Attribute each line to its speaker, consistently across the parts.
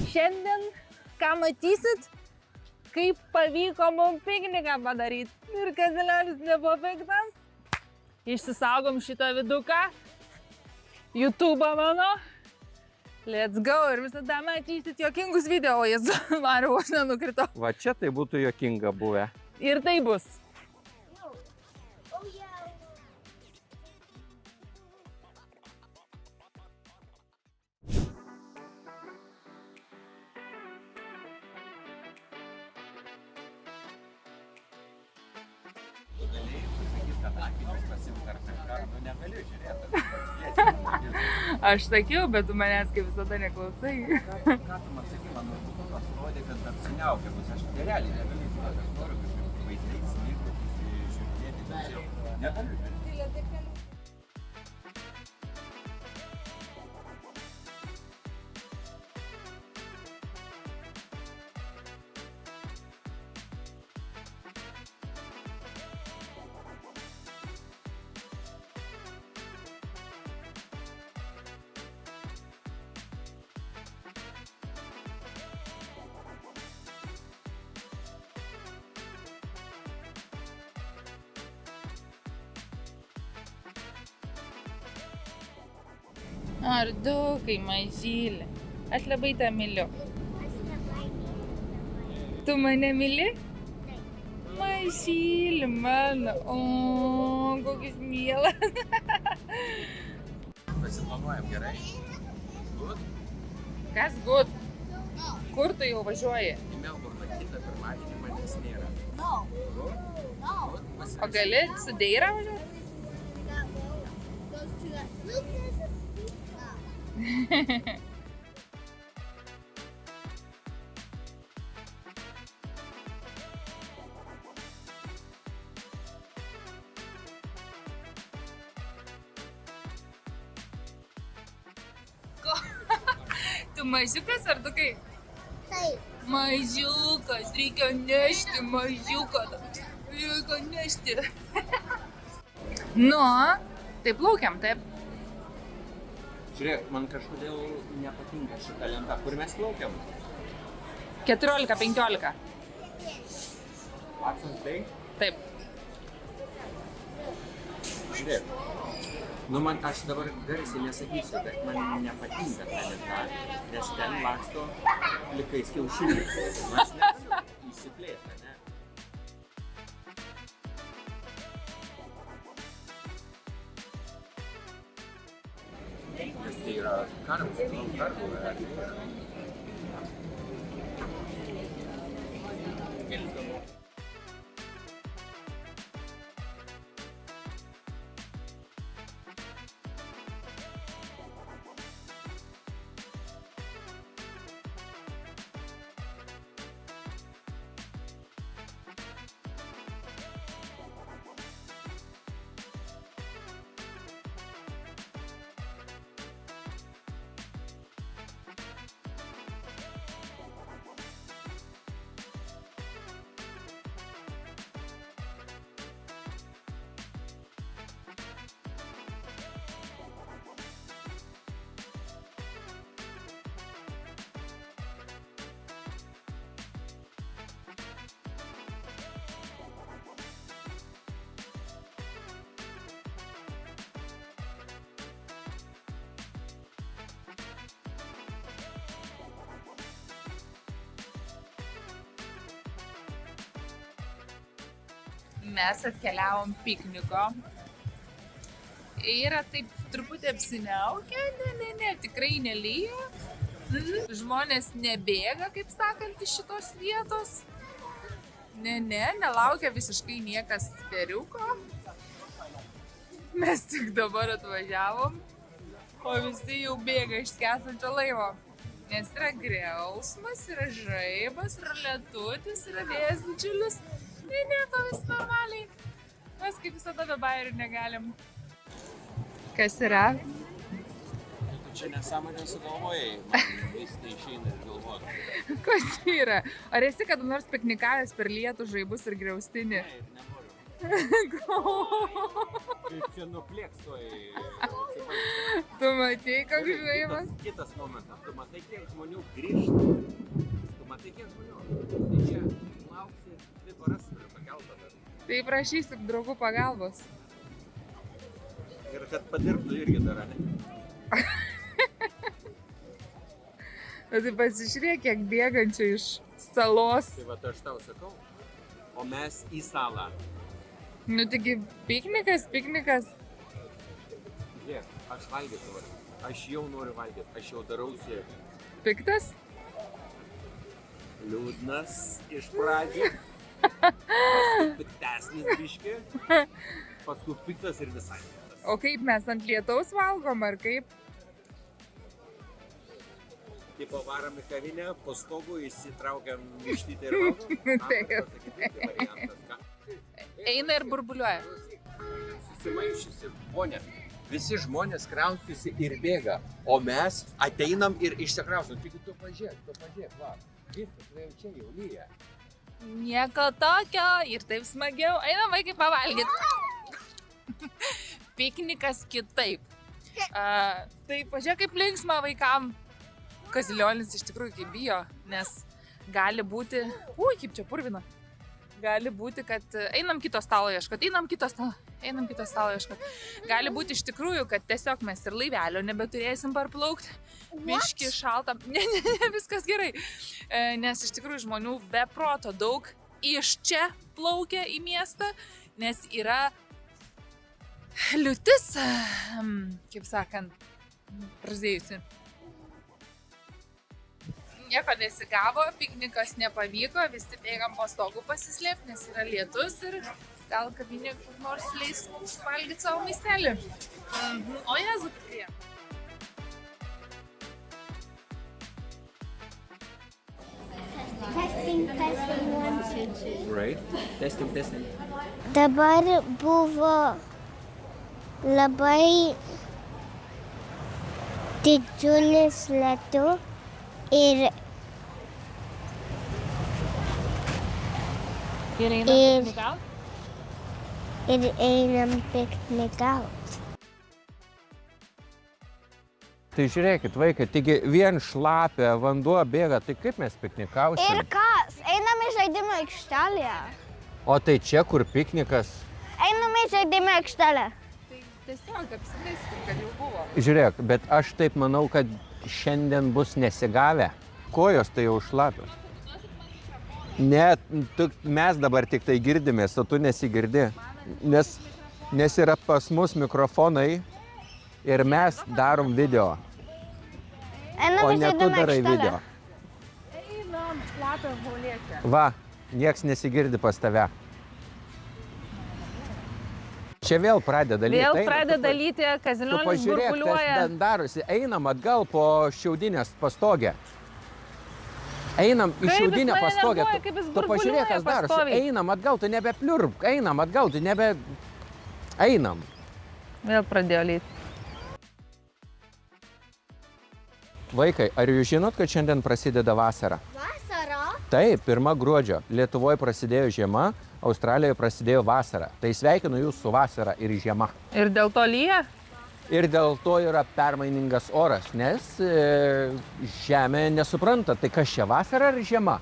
Speaker 1: Šiandien, ką matysit, kaip pavyko mums pikniką padaryti. Ir kazelelis nebuvo piktas. Išsisaugom šitą viduką. YouTube'ą mano. Let's go. Ir visada matysit juokingus video. O jis, Mariu, aš nenukrito.
Speaker 2: Va čia tai būtų juokinga buvę.
Speaker 1: Ir tai bus. Aš sakiau, bet tu manęs kaip visada neklausai.
Speaker 2: Ką tu man sakai, man pasirodė, kad apsiniaukia bus. Aš realiai negaliu žinoti, aš noriu kažkaip vaizdais, žiūrėti, tačiau negaliu.
Speaker 1: Ar dukai, mažylė. Aš labai tą myliu. Tu mane myli? Mažylė mano. O, kokis mielas.
Speaker 2: Pasiplanuojam gerai. Good.
Speaker 1: Kas good? Kur tu jau važiuoji?
Speaker 2: Į Melburną kitą pirmadienį manęs nėra.
Speaker 1: O gali su Deira važiuoti? Tu mažiukas ar tu kaip?
Speaker 3: Taip.
Speaker 1: Mažiukas, reikia nešti mažiuką. Reikia nešti. Nu, tai plaukiam, taip?
Speaker 2: Žiūrėk, man kažkodėl nepatinka šitą lentą. Kur mes plaukiam?
Speaker 1: 14-15.
Speaker 2: Atsant tai?
Speaker 1: Taip.
Speaker 2: Žiūrėk. Nu, man aš dabar garsiai nesakysiu, bet man nepatinka ta lenta, nes ten laksto plikais kiaušiniais. Aš negaliu įsiplėsti, ne? Kas tai yra karvų, ar ne?
Speaker 1: Mes atkeliavom pikniko. Yra taip truputį apsiniaukę, ne, tikrai nelyja. Žmonės nebėga, kaip sakant, iš šitos vietos. Nelaukia visiškai niekas periuko. Mes tik dabar atvažiavom, o visi jau bėga iš skęstančio laivo. Nes yra griausmas, yra žaibas, yra lietutis, yra vėjas didžiulis. Nieko, vis normaliai. Mes kaip visada be bairių negalim. Kas yra?
Speaker 2: Tu čia nesąmonę sugalvojai, man vis neišeina iš galvos.
Speaker 1: Kas yra? Ar esi kada nors piknikavęs per lietų, žaibus ir griaustinį?
Speaker 2: Ne, nenoriu. Kaip čia nuplėkstoj.
Speaker 1: Tu matei, koks žvaimas?
Speaker 2: Kitas momentas, tu matai, kiek žmonių grįžta. Tu matai, kiek žmonių. Tai čia lauksi 2 paras ir pagalba dar.
Speaker 1: Tai prašysim draugų pagalbos.
Speaker 2: Ir kad padirbtų irgi dar, ne?
Speaker 1: Tai pasižiūrėk, kiek bėgančių iš salos.
Speaker 2: Tai va, aš tau sakau, o mes į salą.
Speaker 1: Nu, taigi piknikas.
Speaker 2: Žiūrėk, aš valgyti noriu. Aš jau noriu valgyti, aš jau darausi
Speaker 1: Piktas?
Speaker 2: liūdnas iš pradžių. Paskui piktesnis biški. Paskui piktas ir visai.
Speaker 1: O kaip mes ant lietaus valgom, ar kaip?
Speaker 2: Tipo varam į kavinę, po stogu įsitraukiam vištytę ir valgom.
Speaker 1: Taip.
Speaker 2: Variantas, ką?
Speaker 1: Eina ir burbuliuoja.
Speaker 2: Susimaišysi, ponia. Visi žmonės kraustysi ir bėga, o mes ateinam ir išsikraustom. Tik tu pažiūrėk, va. Viskas, jau čia jau lyja.
Speaker 1: Nieko tokio ir taip smagiau. Einam vaikai pavalgyti. Piknikas kitaip. Tai pažiūrėk, kaip linksma vaikam. Kazilionis iš tikrųjų kaip bijo, nes gali būti... kaip čia purvina. Gali būti, kad einam kito stalo ieškot. Gali būti iš tikrųjų, kad tiesiog mes ir laivelio nebeturėsim parplaukti. Biški šalta. Ne, viskas gerai. Nes iš tikrųjų žmonių be proto daug iš čia plaukia į miestą, nes yra liūtis, kaip sakant, prasidėjusi. Nieko nesigavo, piknikas nepavyko, visi bėgam po stogu pasislėpti, nes yra lietus ir gal kavinė kur nors leis mums valgyti savo maistelį. O Jezu, prie.
Speaker 3: Testing, 1, 2, 3.
Speaker 2: Right? Testing.
Speaker 3: Dabar buvo labai didžiulis lietus ir einam piknikauti.
Speaker 2: Tai žiūrėkit, vaikai, taigi vien šlapia, vanduo bėga, tai kaip mes piknikausim?
Speaker 3: Ir kas? Einam į žaidimų aikštelę.
Speaker 2: O tai čia kur piknikas?
Speaker 3: Einam į žaidimų aikštelę.
Speaker 1: Tai tiesiog apsileiskim, kad jau buvo.
Speaker 2: Žiūrėk, bet aš taip manau, kad šiandien bus nesigavę. Kojos tai jau šlapios. Ne, mes dabar tik tai girdimės, o tu nesigirdi. Nes yra pas mus mikrofonai ir mes darom video.
Speaker 3: Einam
Speaker 2: O
Speaker 3: į
Speaker 2: ne tu
Speaker 3: žaidimų
Speaker 2: darai
Speaker 3: aikštelę.
Speaker 2: video.
Speaker 1: Einam, šlapia žolėse.
Speaker 2: Va, nieks nesigirdi pas tave. Čia vėl pradeda lyti.
Speaker 1: Vėl pradeda lyti,
Speaker 2: Tu
Speaker 1: Kazilionis
Speaker 2: pažiūrėk, kas
Speaker 1: burbuliuoja.
Speaker 2: ten darosi. Einam atgal po šiaudinės pastogę. Einam į
Speaker 1: Kaip jis
Speaker 2: šiaudinę
Speaker 1: mane
Speaker 2: pastogę.
Speaker 1: nervuoja, kaip jis
Speaker 2: Tu pažiūrėk, kas
Speaker 1: burbuliuoja
Speaker 2: darosi.
Speaker 1: pastoviai.
Speaker 2: Einam atgal, tu nebepliurp. Einam atgal, tu nebe... Einam.
Speaker 1: Vėl pradėjo lyti.
Speaker 2: Vaikai, ar jūs žinot, kad šiandien prasideda vasara?
Speaker 3: Vasara?
Speaker 2: Taip, 1 gruodžio. Lietuvoje prasidėjo žiema, Australijoje prasidėjo vasara. Tai sveikinu jūs su vasara ir žiema.
Speaker 1: Ir dėl to lyja?
Speaker 2: Ir dėl to yra permainingas oras, nes žemė nesupranta, tai kas čia vasara ar žiema?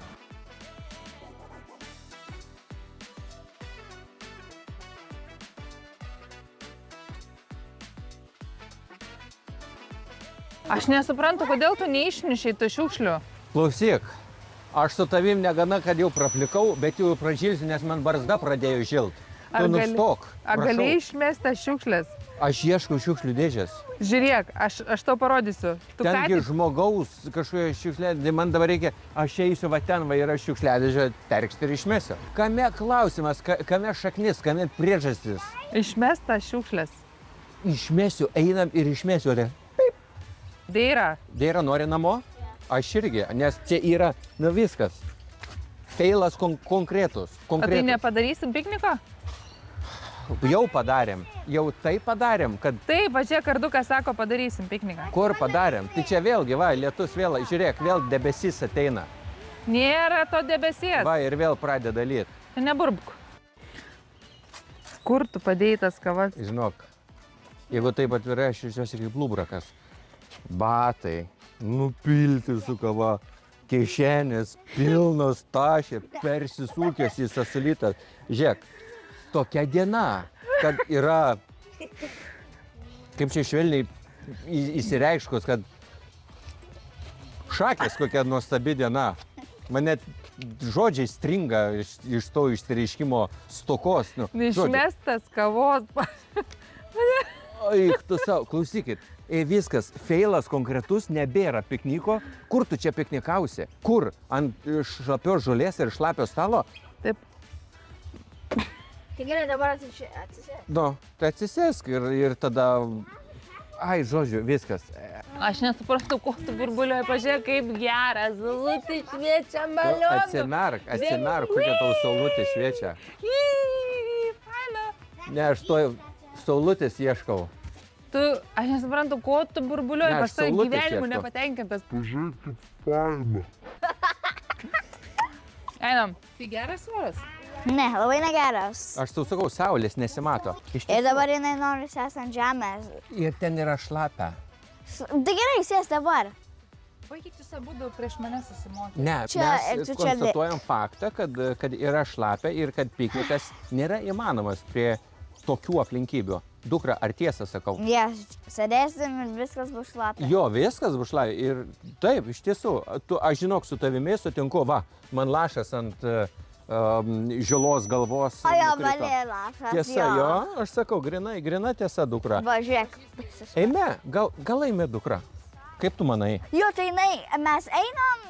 Speaker 1: Aš nesuprantu, kodėl tu neišnešiai tų šiukšlių.
Speaker 2: Klausyk, aš su tavim negana, kad jau praplikau, bet jau pražilsiu, nes man barzda pradėjo žilt. Tu nustok,
Speaker 1: Ar
Speaker 2: prašau.
Speaker 1: gali išmesti tas šiukšlės?
Speaker 2: Aš ieškau šiukšlių dėžės.
Speaker 1: Žiūrėk, aš tau parodysiu. Tu ką
Speaker 2: Tengi
Speaker 1: tik...
Speaker 2: žmogaus kažkoje šiukšlė, tai man dabar reikia, aš eisiu va ten, va yra šiukšliadėžė, terksti ir išmesiu. Kame klausimas, kame šaknis, kame priežastis?
Speaker 1: Išmest tas šiukšlės.
Speaker 2: Išmesiu, einam ir išmesiu.
Speaker 1: Deira,
Speaker 2: Dėra nori namo? Aš irgi, nes čia yra, nu viskas. Feilas konkretus.
Speaker 1: o tai nepadarysim pikniko?
Speaker 2: Jau padarėm, jau tai padarėm, kad
Speaker 1: Taip, pažiūrėk, kardukas sako, padarysim pikniką.
Speaker 2: kur padarėm. Tai čia vėlgi, va, lietus vėl, žiūrėk, vėl debesis ateina.
Speaker 1: Nėra to debesies.
Speaker 2: Va, ir vėl pradeda lyt.
Speaker 1: Tu neburbk. Kur tu padėjai tas kavas?
Speaker 2: Žinok, jeigu taip atvirai, aš jaučiuosi kaip lubrakas. Batai, nupilti su kava, kišenės, pilnos tašė, persisūkęs į sasulytą. Žiūrėk, tokia diena, kad yra, kaip čia švelniai įsireiškus, kad šakės kokia nuostabi diena. Man net žodžiai stringa iš to išsireiškimo stokos. Nu,
Speaker 1: Išmestas kavos.
Speaker 2: Eik, tu savo, klausykit, viskas, feilas konkretus, nebėra pikniko. Kur tu čia piknikausi? Kur? Ant šlapios žolės ir šlapio stalo?
Speaker 1: Taip.
Speaker 3: Tai gerai, dabar atsisėsk.
Speaker 2: Nu, tai atsisėsk ir tada... Ai, žodžiu, viskas.
Speaker 1: Aš nesuprantu, ko tu burbuliuoji, pažiūrėk, kaip geras, saulutė šviečia balionų.
Speaker 2: Atsimerk, kokia tau saulutė šviečia.
Speaker 1: Faina.
Speaker 2: Ne, aš to saulutės ieškau.
Speaker 1: Aš nesuprantu, ko tu burbuliuoji,
Speaker 2: Ne, aš
Speaker 1: aš tavo
Speaker 2: saulutės
Speaker 1: gyvenimu
Speaker 2: ieškau.
Speaker 1: nepatenkintas.
Speaker 4: Pažiūrėk, kaip faina.
Speaker 1: Einam. Tai geras oras.
Speaker 3: Ne, labai negeras.
Speaker 2: Aš tau sakau, saulės nesimato.
Speaker 3: Ir dabar jinai nori sėsti ant žemės.
Speaker 2: Ir ten yra šlapia.
Speaker 3: Tai gerai, sės dabar.
Speaker 1: Baikit jūs abudu prieš mane susimokyti.
Speaker 2: Ne,
Speaker 3: Čia-
Speaker 2: mes
Speaker 3: čia-
Speaker 2: konstatuojam faktą, kad yra šlapia ir kad piknikas nėra įmanomas prie tokių aplinkybių. Dukra, ar tiesą sakau?
Speaker 3: Sėdėsim ir viskas bus šlapia.
Speaker 2: Jo, viskas bus šlapia. Ir taip, iš tiesų, aš žinok, su tavimi sutinku, va, man lašas ant žėlos galvos.
Speaker 3: O jo,
Speaker 2: nukrito.
Speaker 3: valė lašas.
Speaker 2: Tiesa, jo, aš sakau, grina tiesa, dukra.
Speaker 3: Važiuok.
Speaker 2: Eime, gal eime, dukra. Kaip tu manai?
Speaker 3: Jo, tai mes einam,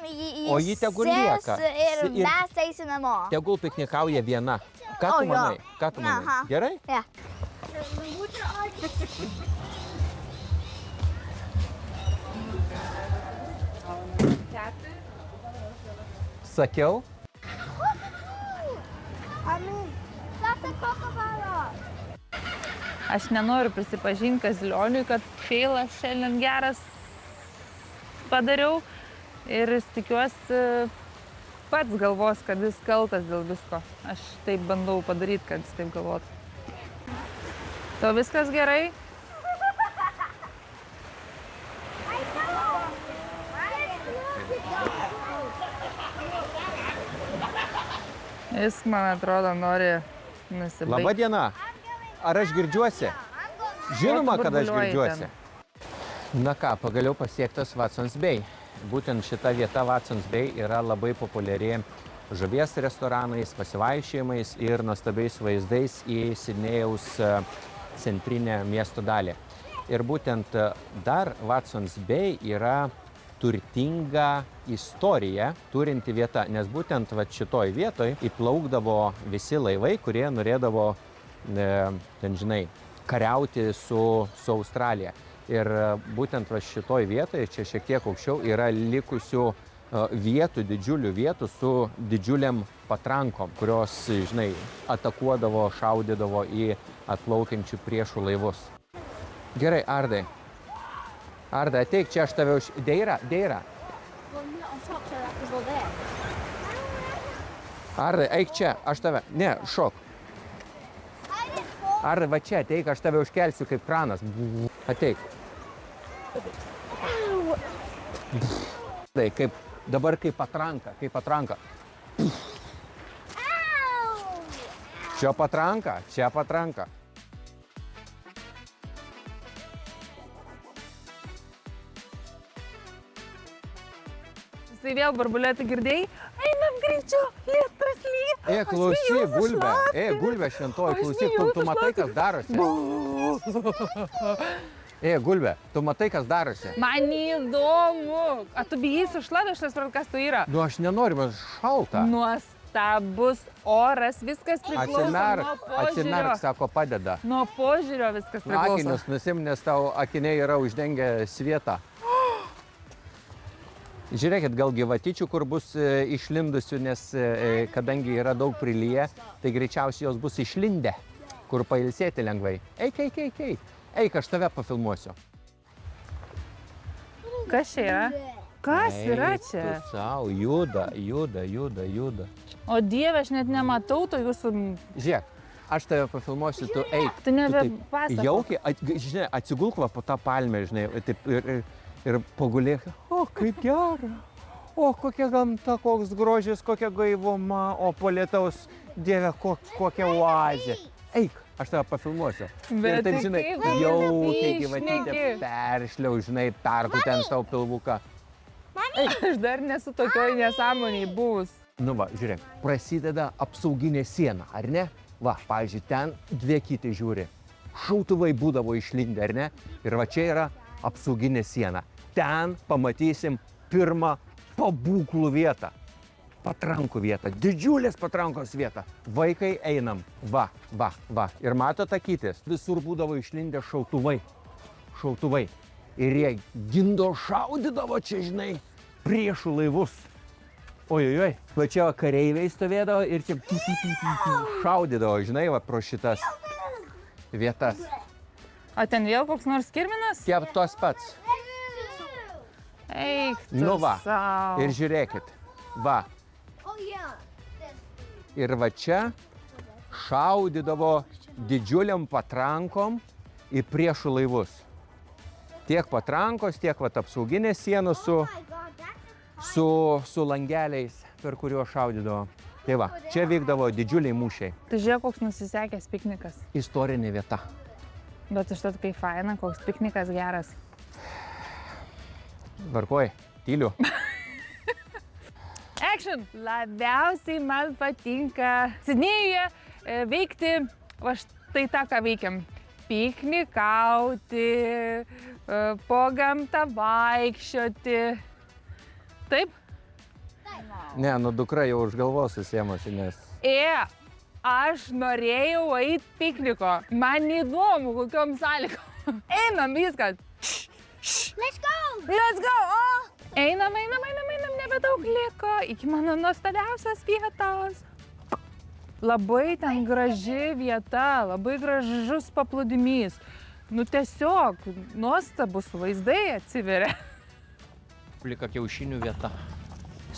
Speaker 2: O ji tegul lieka.
Speaker 3: Ir
Speaker 2: Ir-
Speaker 3: mes eisim namo.
Speaker 2: Tegul piknikauja viena. Ką
Speaker 3: O,
Speaker 2: tu
Speaker 3: jo.
Speaker 2: manai? Ką tu manai?
Speaker 3: Aha.
Speaker 2: Gerai?
Speaker 3: Ja.
Speaker 2: Sakiau?
Speaker 1: Aš nenoriu prisipažinti Kazilioniui, kad feilas šiandien geras padariau. Ir jis tikiuosi pats galvos, kad jis kaltas dėl visko. Aš taip bandau padaryti, kad jis taip galvotų. Tau viskas gerai? Jis, man atrodo, nori nusibaigti.
Speaker 2: Labą dieną. Ar aš girdžiuosi? Žinoma, kad aš
Speaker 1: burbuliuoji
Speaker 2: girdžiuosi. Na ką, pagaliau pasiektas Watsons Bay. Būtent šita vieta Watsons Bay yra labai populiari žuvies restoranais, pasivaišėjimais ir nuostabiais vaizdais į Sidnėjaus centrinę miesto dalį. Ir būtent dar Watsons Bay yra turtinga istorija turinti vieta, nes būtent šitoj vietoj įplaukdavo visi laivai, kurie norėdavo, ten žinai, kariauti su Australija. Ir būtent šitoj vietoje, čia šiek tiek aukščiau, yra likusių vietų, didžiulių vietų su didžiuliam patrankom, kurios, žinai, atakuodavo, šaudydavo į atplaukiančių priešų laivus. Gerai, Ardai. Arda, ateik čia, aš tave už... Deira. Arda, eik čia, aš tave... Ne, šok. Arda, va čia, ateik, aš tave užkelsiu kaip kranas. Ateik. Tai kaip, dabar kaip patranka. Čia patranka.
Speaker 1: Jisai vėl burbuliuoti girdėjai? Einam greičiau, lietus lyja.
Speaker 2: Klausyk, Gulbė šventoji, klausyk, tu matai, kas darosi. Gulbė, tu matai, kas darosi.
Speaker 1: Man įdomu. A tu bijai sušlavę šitas, kas tu yra?
Speaker 2: Nu, aš nenoriu, man šalta.
Speaker 1: Nuostabus oras, viskas priklauso nuo
Speaker 2: Atsimerk,
Speaker 1: požiūrio.
Speaker 2: sako, padeda.
Speaker 1: Nuo požiūrio viskas priklauso.
Speaker 2: Akinius nusim, nes tau akiniai yra uždengę svietą. Žiūrėkit, gal gyvatyčių, kur bus išlindusių, nes kadangi yra daug prilyję, tai greičiausiai jos bus išlindę, kur pailsėti lengvai. Eik. Eik, aš tave pafilmuosiu.
Speaker 1: Kas čia yra? Kas yra
Speaker 2: Eik
Speaker 1: čia?
Speaker 2: tu sau, juda.
Speaker 1: O Dieve, aš net nematau to jūsų...
Speaker 2: Žiūrėk,
Speaker 5: aš tave pafilmuosiu, tu eik.
Speaker 1: Tu
Speaker 5: taip jaukiai, žinai, atsigulk va po tą palmę, žinai, taip, ir pagulėk. O, kaip gera. O, kokia gamta, koks grožis, kokia gaivuma, o po lietaus, Dieve, kokia oazė. Eik, aš tave pafilmuosiu.
Speaker 1: Bet
Speaker 5: ir taip,
Speaker 1: tai
Speaker 5: žinai,
Speaker 1: kaip tu
Speaker 5: jaukiai
Speaker 1: šneki?
Speaker 5: gyvatytė peršliau, žinai, perku ten tau pilvuką.
Speaker 1: Aš dar nesu tokioj nesąmoniai buvus.
Speaker 5: Nu va, žiūrėk, prasideda apsauginė siena, ar ne? Va, pavyzdžiui, ten dvi kiti žiūri. Šautuvai būdavo išlindę, ar ne? Ir va čia yra apsauginė siena. Ten pamatysim pirmą pabūklų vietą. Patrankų vietą. Didžiulės patrankos vietą. Vaikai einam. Va. Ir mato takytis. Visur būdavo išlindę šautuvai. Ir jie gindo šaudydavo čia, žinai, priešų laivus. Ojojoj, va čia va kareiviai stovėdavo ir čia šaudydavo, žinai, va pro šitas vietas.
Speaker 1: O ten vėl koks nors kirminas?
Speaker 5: Tie tos pats.
Speaker 1: Eik, tu
Speaker 5: Nu va,
Speaker 1: sau.
Speaker 5: ir žiūrėkit, va. Ir va čia šaudydavo didžiuliam patrankom į priešų laivus. Tiek patrankos, tiek va apsauginės sienos su langeliais, per kuriuos šaudydavo. Tai va, čia vykdavo didžiuliai mūšiai.
Speaker 1: Tai žiūrėk, koks nusisekęs piknikas.
Speaker 5: Istorinė vieta.
Speaker 1: Bet užtat kai faina, koks piknikas geras.
Speaker 5: Varkoj, tyliu.
Speaker 1: Action! Labiausiai man patinka Sidnėjuje veikti, va štai tą, ką veikiam. Piknikauti, po gamtą vaikščioti. Taip?
Speaker 5: Ne, nu dukra jau už galvos susėmusi, nes...
Speaker 1: Aš norėjau eiti pikniko. Man neįdomu, kokiom sąlygom. Einam viskas.
Speaker 3: Let's go!
Speaker 1: Let's go! O! Einam, nebedaug liko. Iki mano nuostabiausios vietos. Labai ten graži vieta, labai gražus paplūdimys. Nu tiesiog, nuostabus vaizdai atsiveria.
Speaker 5: Plika kiaušinių vieta.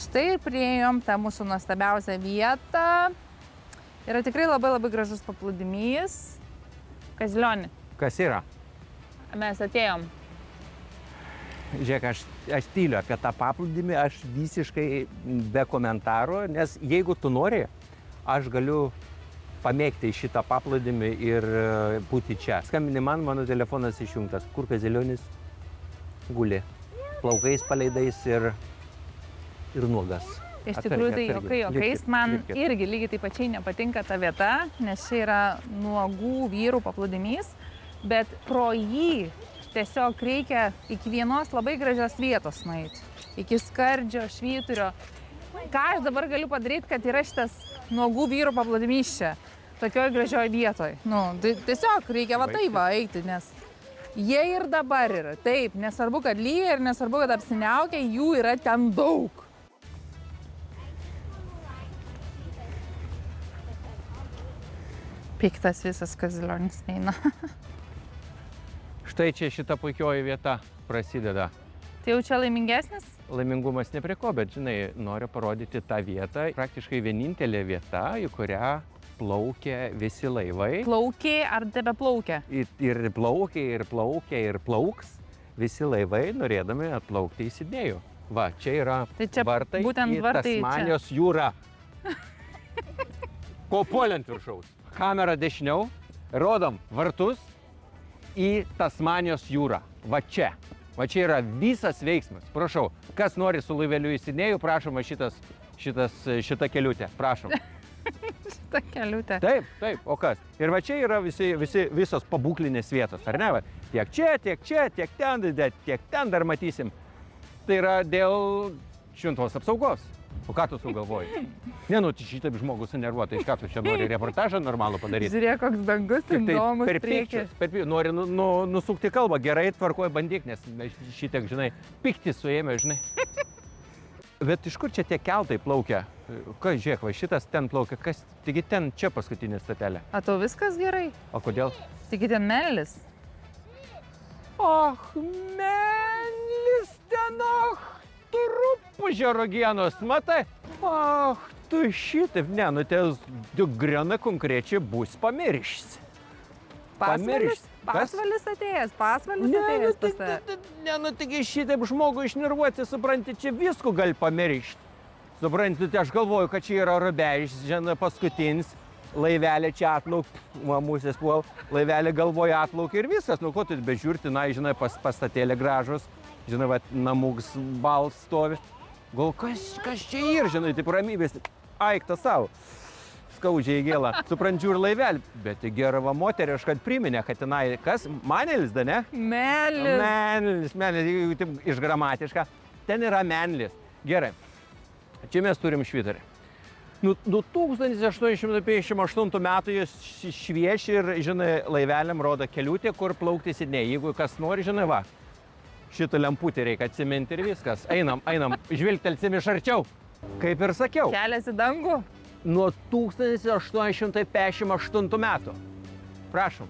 Speaker 1: Štai ir priėjom tą mūsų nuostabiausią vietą. Yra tikrai labai gražus paplūdimys. Kazilionė.
Speaker 5: Kas yra?
Speaker 1: Mes atėjom.
Speaker 5: Žiūrėk, aš tyliu apie tą paplūdimį, aš visiškai be komentaro, nes jeigu tu nori, aš galiu pamėgti šitą paplūdimį ir būti čia. Skambini man, mano telefonas išjungtas. Kur Kazilionis guli? Plaukais paleidais ir nuogas.
Speaker 1: Iš tikrųjų, tai jokais man irgi lygiai taip pačiai nepatinka ta vieta, nes čia yra nuogų vyrų paplūdimys, bet pro jį tiesiog reikia iki vienos labai gražios vietos nueiti. Iki Skardžio, Švyturio. Ką aš dabar galiu padaryti, kad yra šitas nuogų vyrų paplūdimys čia, tokioj gražioj vietoj. Nu, tiesiog reikia va taip va eiti, nes jie ir dabar yra. Taip, nesvarbu, kad lyja ir nesvarbu, kad apsiniaukia, jų yra ten daug. Piktas visas Kazilionis eina.
Speaker 5: Štai čia šita puikioji vieta prasideda.
Speaker 1: Tai jau čia laimingesnis?
Speaker 5: Laimingumas ne prie ko, bet žinai, noriu parodyti tą vietą. Praktiškai vienintelė vieta, į kurią plaukia visi laivai.
Speaker 1: Plaukė ar tebe plaukia?
Speaker 5: Ir plauks visi laivai, norėdami atplaukti į Sidnėjų. Va, čia yra vartai į Tasmanijos jūrą. Ko puoliant viršaus? Kamera dešiniau, rodom vartus į Tasmanijos jūrą. Va čia yra visas veiksmas. Prašau, kas nori su laiveliu į Sidnėjų, prašoma šitą keliutę. Prašom.
Speaker 1: Šitą keliutę.
Speaker 5: Taip, o kas? Ir va čia yra visos pabūklinės vietos, ar ne? Va, tiek čia, tiek ten dar matysim. Tai yra dėl šventos apsaugos. O ką tu sugalvoji? Ne, nu, šitaip žmogus sunervuota, iš ką tu čia nori reportažą normalų padaryti.
Speaker 1: Žiūrėk, koks dangus įdomus priekį.
Speaker 5: Nori nusukti kalbą, gerai, tvarkoji, bandyk, nes šitiek, žinai, pikti suėmė, žinai. Bet iš kur čia tie keltai plaukia? Ką, žiūrėk, va, šitas ten plaukia, kas, taigi ten čia paskutinė stotelė.
Speaker 1: A, tau viskas gerai?
Speaker 5: O kodėl?
Speaker 1: Taigi ten Melis.
Speaker 5: Och, Melis ten, trupužio ragienos, matai? Och, tu šitaip, ne, nu tu grena konkrečiai bus pamiršęs.
Speaker 1: Pasvalis?
Speaker 5: Kas?
Speaker 1: Pasvalis atėjęs pas tave.
Speaker 5: Ne, nu taigi šitaip žmogų išnervuoti, supranti, čia visko gali pamiršti. Supranti, tai aš galvoju, kad čia yra Rubežis, žinai, paskutinis, laivelė čia atplauk, musės puol, laivelė galvoje atplauk ir viskas, nu ko tu bežiūrti, na, žinai, pastatėlė gražus, žinai, va, namuks bals stovi. Gal kas čia ir, žinai, taip ramybės, aikta savo. Skaudžiai gėlą. Suprančiu ir laivelį, bet gera va moterį, aš kad priminė, kad tenai, kas, Manelis, da ne?
Speaker 1: Melis.
Speaker 5: Melis, jeigu taip išgramatiška, ten yra Menelis. Gerai, čia mes turim švyturį. Nu 1858 metų jis švieši ir, žinai, laiveliam rodo keliutė, kur plaukti Sidnėj. Jeigu kas nori, žinai, va, šitą lemputį reikia atsiminti ir viskas. Einam, žvilgtelsim iš arčiau. Kaip ir sakiau.
Speaker 1: Kelias į dangų.
Speaker 5: Nuo 1858 metų. Prašom.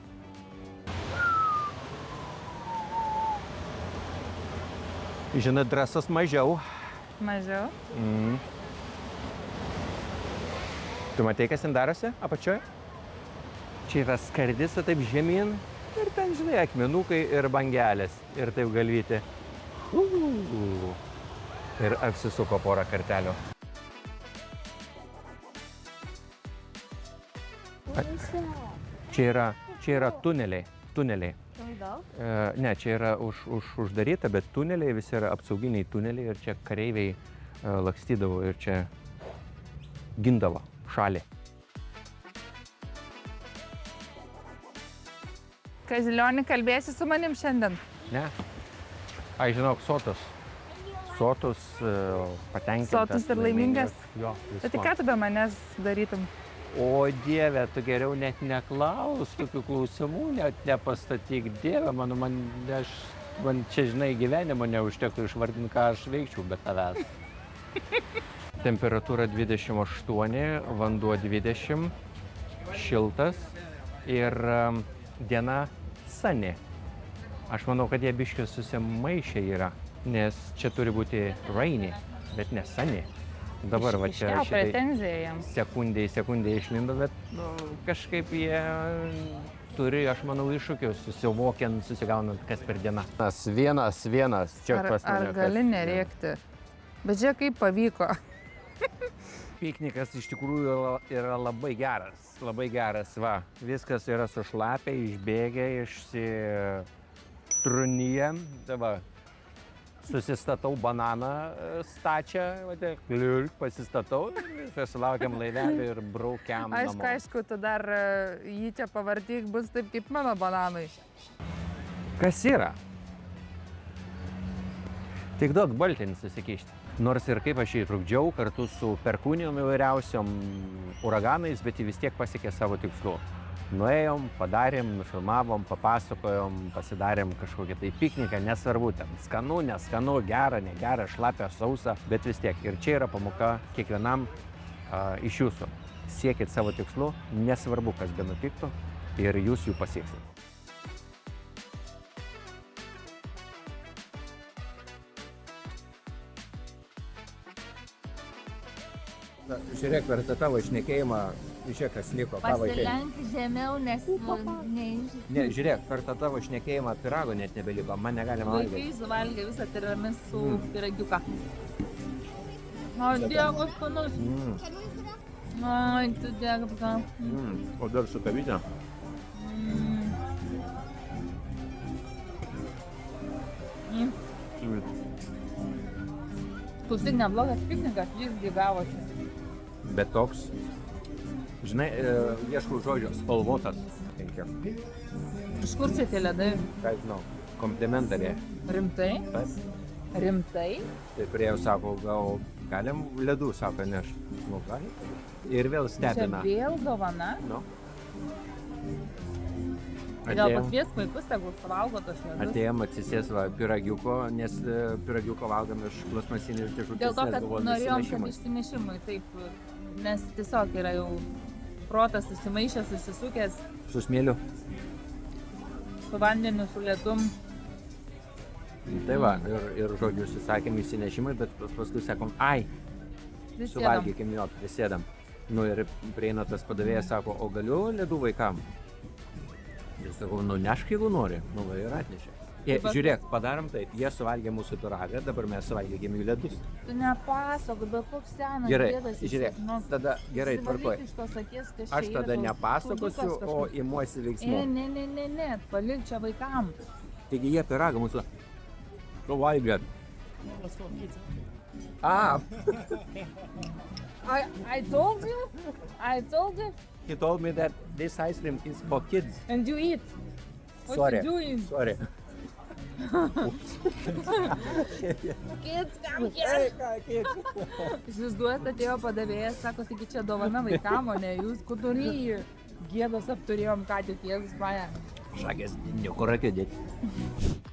Speaker 5: Žinai, drąsas mažiau.
Speaker 1: Mažiau.
Speaker 5: Tu matai, kas ten darosi apačioje? Čia yra skardis, o taip žemyn. Ir ten, žinai, akmenukai ir bangelės. Ir taip galvyti. Ir apsisuko porą kartelių. Čia yra tuneliai. Ne, čia yra uždaryta, bet tuneliai, visi yra apsauginiai tuneliai ir čia kareiviai lakstydavo ir čia gindavo šalį.
Speaker 1: Kazilionį, kalbėsi su manim šiandien?
Speaker 5: Ne. Ai, žinok, sotus, patenkintas.
Speaker 1: Sotus ir laimingas?
Speaker 5: Jo.
Speaker 1: Bet tai ką tu be manęs darytum?
Speaker 5: O Dieve, tu geriau net neklaus tokių klausimų, net nepastatyk. Dieve, man čia, žinai, gyvenimo neužtektų išvardinti, ką aš veikčiau be tavęs. Temperatūra 28, vanduo 20, šiltas ir diena sani. Aš manau, kad jie biškį susimaišę yra, nes čia turi būti rainy, bet ne sani. Dabar va čia sekundė išlindo, bet kažkaip jie turi, aš manau, iššūkius, susivokiant, susigaunant, kas per dieną. Vienas, čia pas mane.
Speaker 1: Ar gali nerėkti? Bet čia kaip pavyko?
Speaker 5: Piknikas iš tikrųjų yra labai geras, va. Viskas yra sušlapę, išbėgę, išsitrūnyję. Va. Susistatau bananą stačią, pasistatau, susilaukiam laivelį ir braukiam namo.
Speaker 1: Aišku, tu dar jį čia pavartyk, bus taip kaip mano bananai.
Speaker 5: Kas yra? Tik duok baltinį susikišti. Nors ir kaip aš jį trukdžiau kartu su perkūnijom įvairiausiom uraganais, bet jį vis tiek pasiekė savo tikslų. Nuėjom, padarėm, nufilmavom, papasakojom, pasidarėm kažkokį tai pikniką, nesvarbu ten, skanu, neskanu, gera, negera, šlapia, sausa, bet vis tiek. Ir čia yra pamoka kiekvienam iš jūsų. Siekit savo tikslų, nesvarbu, kas be nutiktų, ir jūs jų pasieksit. Žiūrėk, per tą tavo šnekėjimą, žiūrėk, kas liko.
Speaker 3: Pasilenk žemiau, nes
Speaker 5: Ne, žiūrėk, per tą tavo šnekėjimą pyrago net nebeliko, man negalima valgyti.
Speaker 1: Vaikai suvalgė visą tiramisų pyragiuką. O, Diego, skanus. Ai, tu Diego.
Speaker 5: O dar su kavyte?
Speaker 1: Klausyk, neblogas piknikas, jis gyvavosi.
Speaker 5: Bet toks, žinai, ieškau žodžio, spalvotas.
Speaker 1: Iš kur čia tie ledai?
Speaker 5: Ką žinau, komplimentariai.
Speaker 1: Rimtai?
Speaker 5: Taip.
Speaker 1: Rimtai?
Speaker 5: Tai priejau, sako, gal galim ledų, sako, neš. Nu, galim. Ir vėl stebina.
Speaker 1: Čia vėl dovana?
Speaker 5: Nu.
Speaker 1: Gal pakvies vaikus, tegul suvalgo tos ledus?
Speaker 5: Atėjom atsisės pyragiuko, nes pyragiuko valgom iš plasmasinės dėžutės.
Speaker 1: Dėl to, kad norėjom, kad išsinešimui, taip, nes tiesiog yra jau protas susimaišęs, susisukęs.
Speaker 5: Su smėliu.
Speaker 1: Su vandeniu, su lietum.
Speaker 5: Tai va, ir žodžiu, susakėm išsinešimui, bet paskui sakom, ai, suvalgykim jo, prisėdam. Nu ir prieina tas padavėjas, sako, o galiu ledų vaikam? Ir sakau, nu nešk, jeigu nori. Nu va ir atnešė. Žiūrėk, padarom taip, jie suvalgė mūsų pyragą, dabar mes suvalgėm jų ledus.
Speaker 3: Tu nepasakok, bet koks senas
Speaker 5: Gerai,
Speaker 3: dėdas
Speaker 5: žiūrėk, tada gerai, tvarkoj.
Speaker 3: Iš tos akies, kas čia
Speaker 5: Aš tada
Speaker 3: yra,
Speaker 5: nepasakosiu,
Speaker 3: kūdikas
Speaker 5: o imuosi veiksmų.
Speaker 3: Ne, palik čia vaikam.
Speaker 5: Taigi jie pyragą mūsų suvalgė. Ah,
Speaker 3: I told you?
Speaker 5: he told me that this ice cream is for kids.
Speaker 3: And you eat. What
Speaker 5: Sorry,
Speaker 3: you doing?
Speaker 5: sorry.
Speaker 3: Kids, come here. Įsivaizduojat, atėjo padavėjas, sako, taigi čia dovana vaikam, o ne jūs kuturį. Gėdos apturėjom ką tik, jėzus paėmė.
Speaker 5: Šakės, nieko rakė dėti.